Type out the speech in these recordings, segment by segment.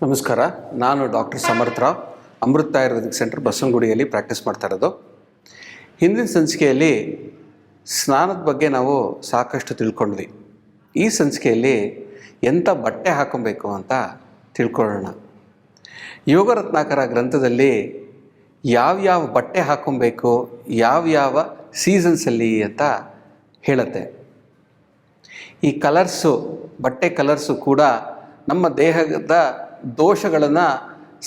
ನಮಸ್ಕಾರ. ನಾನು ಡಾಕ್ಟರ್ ಸಮರ್ಥ ರಾವ್, ಅಮೃತ Ayurvedic centre ಬಸವನಗುಡಿಯಲ್ಲಿ practice ಮಾಡ್ತಾ ಇರೋದು. ಹಿಂದಿನ ಸಂಚಿಕೆಯಲ್ಲಿ ಸ್ನಾನದ ಬಗ್ಗೆ ನಾವು ಸಾಕಷ್ಟು ತಿಳ್ಕೊಂಡ್ವಿ. ಈ ಸಂಚಿಕೆಯಲ್ಲಿ ಎಂಥ ಬಟ್ಟೆ ಹಾಕೊಬೇಕು ಅಂತ ತಿಳ್ಕೊಳ್ಳೋಣ. ಯೋಗ ರತ್ನಾಕರ ಗ್ರಂಥದಲ್ಲಿ ಯಾವ್ಯಾವ ಬಟ್ಟೆ ಹಾಕೊಬೇಕು, ಯಾವ್ಯಾವ ಸೀಸನ್ಸಲ್ಲಿ ಅಂತ ಹೇಳುತ್ತೆ. ಈ ಕಲರ್ಸು, ಬಟ್ಟೆ ಕಲರ್ಸು ಕೂಡ ನಮ್ಮ ದೇಹದ ದೋಷಗಳನ್ನು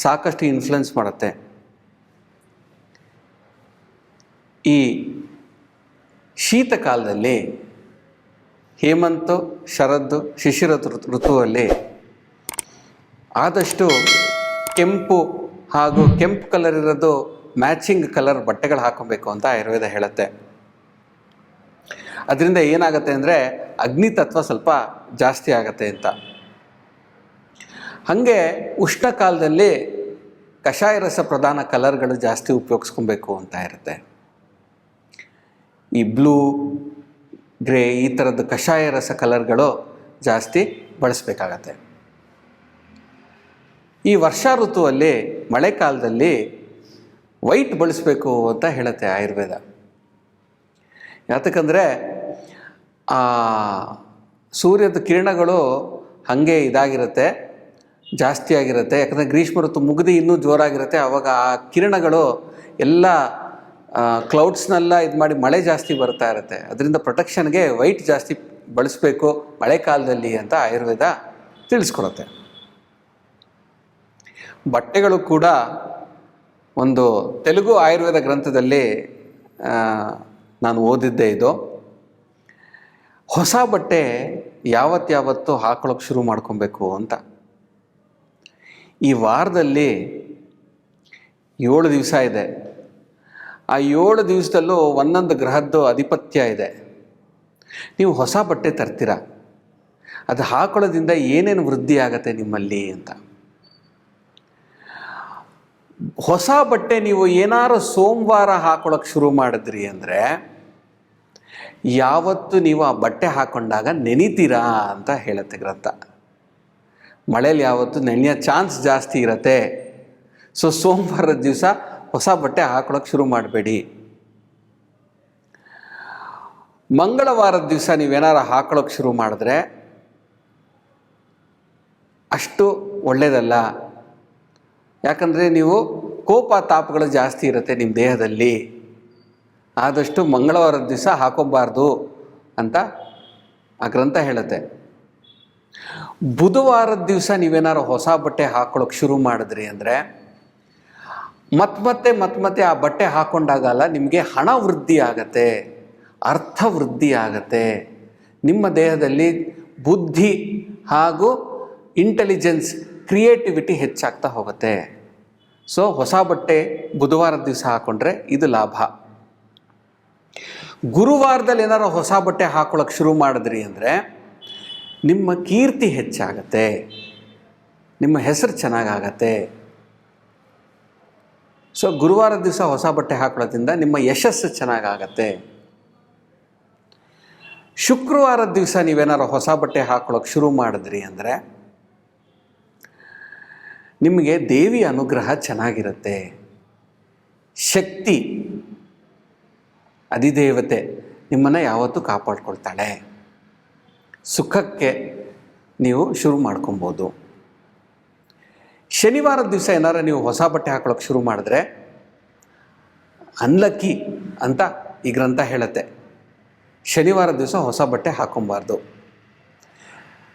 ಸಾಕಷ್ಟು ಇನ್ಫ್ಲುಯೆನ್ಸ್ ಮಾಡುತ್ತೆ. ಈ ಶೀತಕಾಲದಲ್ಲಿ, ಹೇಮಂತ, ಶರದ್ದು, ಶಿಶಿರ ಋತುವಲ್ಲಿ ಆದಷ್ಟು ಕೆಂಪು ಹಾಗೂ ಕೆಂಪು ಕಲರ್ ಇರೋದು ಮ್ಯಾಚಿಂಗ್ ಕಲರ್ ಬಟ್ಟೆಗಳು ಹಾಕೊಬೇಕು ಅಂತ ಆಯುರ್ವೇದ ಹೇಳುತ್ತೆ. ಅದರಿಂದ ಏನಾಗುತ್ತೆ ಅಂದರೆ ಅಗ್ನಿ ತತ್ವ ಸ್ವಲ್ಪ ಜಾಸ್ತಿ ಆಗುತ್ತೆ ಅಂತ. ಹಾಗೆ ಉಷ್ಣಕಾಲದಲ್ಲಿ ಕಷಾಯ ರಸ ಪ್ರಧಾನ ಕಲರ್ಗಳು ಜಾಸ್ತಿ ಉಪಯೋಗಿಸ್ಕೊಬೇಕು ಅಂತ ಇರುತ್ತೆ. ಈ ಬ್ಲೂ, ಗ್ರೇ ಈ ಥರದ್ದು ಕಷಾಯ ರಸ ಕಲರ್ಗಳು ಜಾಸ್ತಿ ಬಳಸಬೇಕಾಗತ್ತೆ. ಈ ವರ್ಷಾ ಋತುವಲ್ಲಿ, ಮಳೆಕಾಲದಲ್ಲಿ ವೈಟ್ ಬಳಸಬೇಕು ಅಂತ ಹೇಳುತ್ತೆ ಆಯುರ್ವೇದ. ಯಾತಕ್ಕಂದರೆ ಸೂರ್ಯದ ಕಿರಣಗಳು ಹಾಗೆ ಇದಾಗಿರುತ್ತೆ, ಜಾಸ್ತಿ ಆಗಿರುತ್ತೆ. ಯಾಕಂದರೆ ಗ್ರೀಷ್ಮ ಋತು ಮುಗಿದು ಇನ್ನೂ ಜೋರಾಗಿರುತ್ತೆ. ಆವಾಗ ಆ ಕಿರಣಗಳು ಎಲ್ಲ ಕ್ಲೌಡ್ಸ್ನೆಲ್ಲ ಇದು ಮಾಡಿ ಮಳೆ ಜಾಸ್ತಿ ಬರ್ತಾ ಇರುತ್ತೆ. ಅದರಿಂದ ಪ್ರೊಟೆಕ್ಷನ್ಗೆ ವೈಟ್ ಜಾಸ್ತಿ ಬಳಸಬೇಕು ಮಳೆಕಾಲದಲ್ಲಿ ಅಂತ ಆಯುರ್ವೇದ ತಿಳಿಸ್ಕೊಡುತ್ತೆ. ಬಟ್ಟೆಗಳು ಕೂಡ ಒಂದು ತೆಲುಗು ಆಯುರ್ವೇದ ಗ್ರಂಥದಲ್ಲಿ ನಾನು ಓದಿದ್ದೆ ಇದು. ಹೊಸ ಬಟ್ಟೆ ಯಾವತ್ತು ಹಾಕೊಳ್ಳೋಕೆ ಶುರು ಮಾಡ್ಕೊಬೇಕು ಅಂತ. ಈ ವಾರದಲ್ಲಿ 7 ದಿವಸ ಇದೆ. ಆ 7 ದಿವಸದಲ್ಲೂ ಒಂದೊಂದು ಗ್ರಹದ್ದು ಅಧಿಪತ್ಯ ಇದೆ. ನೀವು ಹೊಸ ಬಟ್ಟೆ ತರ್ತೀರ, ಅದು ಹಾಕೊಳ್ಳೋದ್ರಿಂದ ಏನೇನು ವೃದ್ಧಿ ಆಗತ್ತೆ ನಿಮ್ಮಲ್ಲಿ ಅಂತ. ಹೊಸ ಬಟ್ಟೆ ನೀವು ಏನಾರು ಸೋಮವಾರ ಹಾಕೊಳ್ಳೋಕೆ ಶುರು ಮಾಡಿದ್ರಿ ಅಂದರೆ ಯಾವತ್ತು ನೀವು ಆ ಬಟ್ಟೆ ಹಾಕ್ಕೊಂಡಾಗ ನೆನಿತೀರಾ ಅಂತ ಹೇಳುತ್ತೆ ಗ್ರಂಥ. ಮಳೇಲಿ ಯಾವತ್ತು ನೆನೆಯೋ ಚಾನ್ಸ್ ಜಾಸ್ತಿ ಇರುತ್ತೆ. ಸೊ ಸೋಮವಾರದ ದಿವಸ ಹೊಸ ಬಟ್ಟೆ ಹಾಕೊಳ್ಳೋಕೆ ಶುರು ಮಾಡಬೇಡಿ. ಮಂಗಳವಾರದ ದಿವಸ ನೀವೇನಾರು ಹಾಕೊಳ್ಳೋಕೆ ಶುರು ಮಾಡಿದ್ರೆ ಅಷ್ಟು ಒಳ್ಳೆಯದಲ್ಲ. ಯಾಕಂದರೆ ನೀವು ಕೋಪ ತಾಪಗಳು ಜಾಸ್ತಿ ಇರುತ್ತೆ ನಿಮ್ಮ ದೇಹದಲ್ಲಿ. ಆದಷ್ಟು ಮಂಗಳವಾರದ ದಿವಸ ಹಾಕೋಬಾರ್ದು ಅಂತ ಆ ಗ್ರಂಥ ಹೇಳುತ್ತೆ. ಬುಧವಾರದ ದಿವಸ ನೀವೇನಾರು ಹೊಸ ಬಟ್ಟೆ ಹಾಕೊಳ್ಳೋಕೆ ಶುರು ಮಾಡಿದ್ರಿ ಅಂದರೆ ಮತ್ತೆ ಆ ಬಟ್ಟೆ ಹಾಕ್ಕೊಂಡಾಗಲ್ಲ, ನಿಮಗೆ ಹಣ ವೃದ್ಧಿ ಆಗತ್ತೆ, ಅರ್ಥ ವೃದ್ಧಿ ಆಗತ್ತೆ. ನಿಮ್ಮ ದೇಹದಲ್ಲಿ ಬುದ್ಧಿ ಹಾಗೂ ಇಂಟೆಲಿಜೆನ್ಸ್, ಕ್ರಿಯೇಟಿವಿಟಿ ಹೆಚ್ಚಾಗ್ತಾ ಹೋಗುತ್ತೆ. ಸೊ ಹೊಸ ಬಟ್ಟೆ ಬುಧವಾರದ ದಿವಸ ಹಾಕ್ಕೊಂಡ್ರೆ ಇದು ಲಾಭ. ಗುರುವಾರದಲ್ಲಿ ಏನಾರು ಹೊಸ ಬಟ್ಟೆ ಹಾಕೊಳ್ಳೋಕೆ ಶುರು ಮಾಡಿದ್ರಿ ಅಂದರೆ ನಿಮ್ಮ ಕೀರ್ತಿ ಹೆಚ್ಚಾಗತ್ತೆ, ನಿಮ್ಮ ಹೆಸರು ಚೆನ್ನಾಗಾಗತ್ತೆ. ಸೊ ಗುರುವಾರದ ದಿವಸ ಹೊಸ ಬಟ್ಟೆ ಹಾಕೊಳ್ಳೋದ್ರಿಂದ ನಿಮ್ಮ ಯಶಸ್ಸು ಚೆನ್ನಾಗಾಗತ್ತೆ. ಶುಕ್ರವಾರದ ದಿವಸ ನೀವೇನಾರು ಹೊಸ ಬಟ್ಟೆ ಹಾಕೊಳ್ಳೋಕೆ ಶುರು ಮಾಡಿದ್ರಿ ಅಂದರೆ ನಿಮಗೆ ದೇವಿ ಅನುಗ್ರಹ ಚೆನ್ನಾಗಿರುತ್ತೆ. ಶಕ್ತಿ, ಅಧಿದೇವತೆ ನಿಮ್ಮನ್ನು ಯಾವತ್ತೂ ಕಾಪಾಡ್ಕೊಳ್ತಾಳೆ. ಸುಖಕ್ಕೆ ನೀವು ಶುರು ಮಾಡ್ಕೊಬೋದು. ಶನಿವಾರದ ದಿವಸ ಏನಾರು ನೀವು ಹೊಸ ಬಟ್ಟೆ ಹಾಕೊಳ್ಳೋಕೆ ಶುರು ಮಾಡಿದ್ರೆ ಅನ್ಲಕ್ಕಿ ಅಂತ ಈ ಗ್ರಂಥ ಹೇಳುತ್ತೆ. ಶನಿವಾರದ ದಿವಸ ಹೊಸ ಬಟ್ಟೆ ಹಾಕೊಬಾರ್ದು.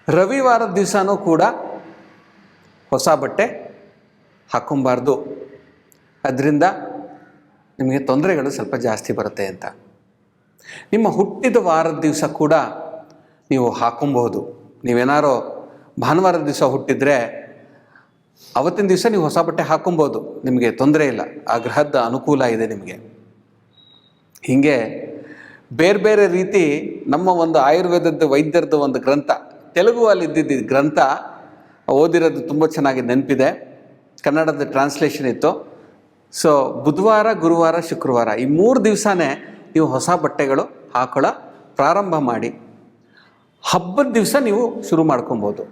ರವಿವಾರದ ದಿವಸನೂ ಕೂಡ ಹೊಸ ಬಟ್ಟೆ ಹಾಕೊಬಾರ್ದು. ಅದರಿಂದ ನಿಮಗೆ ತೊಂದರೆಗಳು ಸ್ವಲ್ಪ ಜಾಸ್ತಿ ಬರುತ್ತೆ ಅಂತ. ನಿಮ್ಮ ಹುಟ್ಟಿದ ವಾರದ ದಿವಸ ಕೂಡ ನೀವು ಹಾಕೊಬಹುದು. ನೀವೇನಾರೋ ಭಾನುವಾರದ ದಿವಸ ಹುಟ್ಟಿದರೆ ಅವತ್ತಿನ ದಿವಸ ನೀವು ಹೊಸ ಬಟ್ಟೆ ಹಾಕೊಬೋದು, ನಿಮಗೆ ತೊಂದರೆ ಇಲ್ಲ. ಆ ಗ್ರಹದ ಅನುಕೂಲ ಇದೆ ನಿಮಗೆ. ಹೀಗೆ ಬೇರೆ ಬೇರೆ ರೀತಿ ನಮ್ಮ ಒಂದು ಆಯುರ್ವೇದದ ವೈದ್ಯರದ್ದು ಒಂದು ಗ್ರಂಥ, ತೆಲುಗುವಲ್ಲಿ ಇದ್ದಿದ್ದು ಗ್ರಂಥ ಓದಿರೋದು ತುಂಬ ಚೆನ್ನಾಗಿ ನೆನಪಿದೆ. ಕನ್ನಡದ ಟ್ರಾನ್ಸ್ಲೇಷನ್ ಇತ್ತು. ಸೊ ಬುಧವಾರ, ಗುರುವಾರ, ಶುಕ್ರವಾರ ಈ 3 ದಿವಸನೇ ನೀವು ಹೊಸ ಬಟ್ಟೆಗಳು ಹಾಕೊಳ್ಳೋ ಪ್ರಾರಂಭ ಮಾಡಿ. ಹಬ್ಬದ ದಿವಸ ನೀವು ಶುರು ಮಾಡ್ಕೊಬೋದು.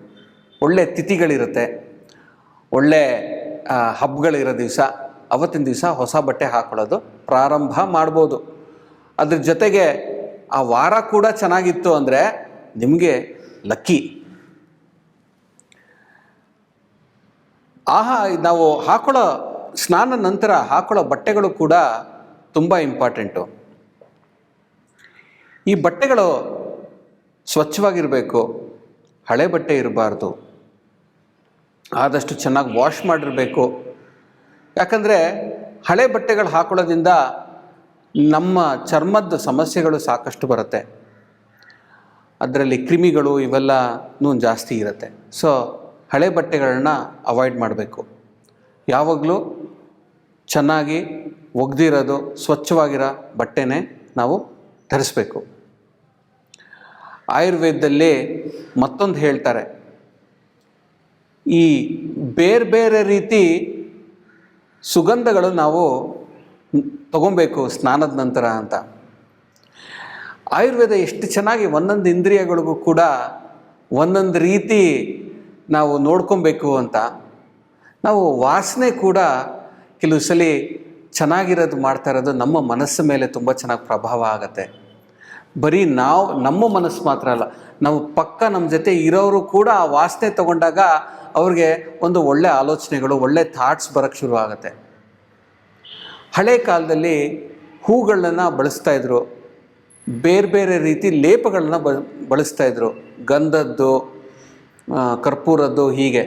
ಒಳ್ಳೆಯ ತಿಥಿಗಳಿರುತ್ತೆ. ಒಳ್ಳೆ ಹಬ್ಬಗಳಿರೋ ದಿವಸ ಅವತ್ತಿನ ದಿವಸ ಹೊಸ ಬಟ್ಟೆ ಹಾಕೊಳ್ಳೋದು ಪ್ರಾರಂಭ ಮಾಡ್ಬೋದು. ಅದ್ರ ಜೊತೆಗೆ ಆ ವಾರ ಕೂಡ ಚೆನ್ನಾಗಿತ್ತು ಅಂದರೆ ನಿಮಗೆ ಲಕ್ಕಿ. ನಾವು ಹಾಕೊಳ್ಳೋ ಸ್ನಾನ ನಂತರ ಹಾಕೊಳ್ಳೋ ಬಟ್ಟೆಗಳು ಕೂಡ ತುಂಬ ಇಂಪಾರ್ಟೆಂಟು. ಈ ಬಟ್ಟೆಗಳು ಸ್ವಚ್ಛವಾಗಿರಬೇಕು, ಹಳೆ ಬಟ್ಟೆ ಇರಬಾರ್ದು, ಆದಷ್ಟು ಚೆನ್ನಾಗಿ ವಾಶ್ ಮಾಡಿರಬೇಕು. ಯಾಕಂದರೆ ಹಳೆ ಬಟ್ಟೆಗಳು ಹಾಕೊಳ್ಳೋದ್ರಿಂದ ನಮ್ಮ ಚರ್ಮದ ಸಮಸ್ಯೆಗಳು ಸಾಕಷ್ಟು ಬರುತ್ತೆ. ಅದರಲ್ಲಿ ಕ್ರಿಮಿಗಳು ಇವೆಲ್ಲನೂ ಜಾಸ್ತಿ ಇರುತ್ತೆ. ಸೊ ಹಳೆ ಬಟ್ಟೆಗಳನ್ನ ಅವಾಯ್ಡ್ ಮಾಡಬೇಕು. ಯಾವಾಗಲೂ ಚೆನ್ನಾಗಿ ಒಗೆದಿರೋದು ಸ್ವಚ್ಛವಾಗಿರೋ ಬಟ್ಟೆನೇ ನಾವು ಧರಿಸ್ಬೇಕು. ಆಯುರ್ವೇದದಲ್ಲಿ ಮತ್ತೊಂದು ಹೇಳ್ತಾರೆ, ಈ ಬೇರೆ ಬೇರೆ ರೀತಿ ಸುಗಂಧಗಳು ನಾವು ತಗೊಬೇಕು ಸ್ನಾನದ ನಂತರ ಅಂತ. ಆಯುರ್ವೇದ ಎಷ್ಟು ಚೆನ್ನಾಗಿ ಒಂದೊಂದು ಇಂದ್ರಿಯಗಳಿಗೂ ಕೂಡ ಒಂದೊಂದು ರೀತಿ ನಾವು ನೋಡ್ಕೊಬೇಕು ಅಂತ. ನಾವು ವಾಸನೆ ಕೂಡ ಕೆಲವು ಸಲ ಚೆನ್ನಾಗಿರೋದು ಮಾಡ್ತಾ ಇರೋದು ನಮ್ಮ ಮನಸ್ಸು ಮೇಲೆ ತುಂಬ ಚೆನ್ನಾಗಿ ಪ್ರಭಾವ ಆಗುತ್ತೆ. ಬರೀ ನಮ್ಮ ಮನಸ್ಸು ಮಾತ್ರ ಅಲ್ಲ, ನಾವು ಪಕ್ಕ ನಮ್ಮ ಜೊತೆ ಇರೋರು ಕೂಡ ಆ ವಾಸನೆ ತಗೊಂಡಾಗ ಅವ್ರಿಗೆ ಒಂದು ಒಳ್ಳೆ ಆಲೋಚನೆಗಳು, ಒಳ್ಳೆ ಥಾಟ್ಸ್ ಬರೋಕ್ಕೆ ಶುರು ಆಗುತ್ತೆ. ಹಳೆ ಕಾಲದಲ್ಲಿ ಹೂಗಳನ್ನ ಬಳಸ್ತಾಯಿದ್ರು, ಬೇರೆ ಬೇರೆ ರೀತಿ ಲೇಪಗಳನ್ನ ಬಳಸ್ತಾಯಿದ್ರು. ಗಂಧದ್ದು, ಕರ್ಪೂರದ್ದು, ಹೀಗೆ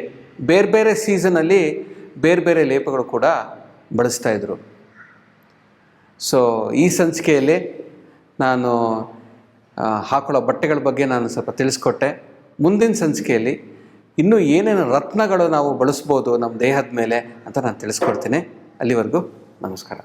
ಬೇರೆ ಬೇರೆ ಸೀಸನಲ್ಲಿ ಬೇರೆ ಬೇರೆ ಲೇಪಗಳು ಕೂಡ ಬಳಸ್ತಾಯಿದ್ರು. ಸೊ ಈ ಸಂಚಿಕೆಯಲ್ಲಿ ನಾನು ಹಾಕೊಳ್ಳೋ ಬಟ್ಟೆಗಳ ಬಗ್ಗೆ ನಾನು ಸ್ವಲ್ಪ ತಿಳಿಸ್ಕೊಟ್ಟೆ. ಮುಂದಿನ ಸಂಚಿಕೆಯಲ್ಲಿ ಇನ್ನೂ ಏನೇನು ರತ್ನಗಳು ನಾವು ಬಳಸ್ಬೋದು ನಮ್ಮ ದೇಹದ ಮೇಲೆ ಅಂತ ನಾನು ತಿಳಿಸ್ಕೊಡ್ತೀನಿ. ಅಲ್ಲಿವರೆಗೂ ನಮಸ್ಕಾರ.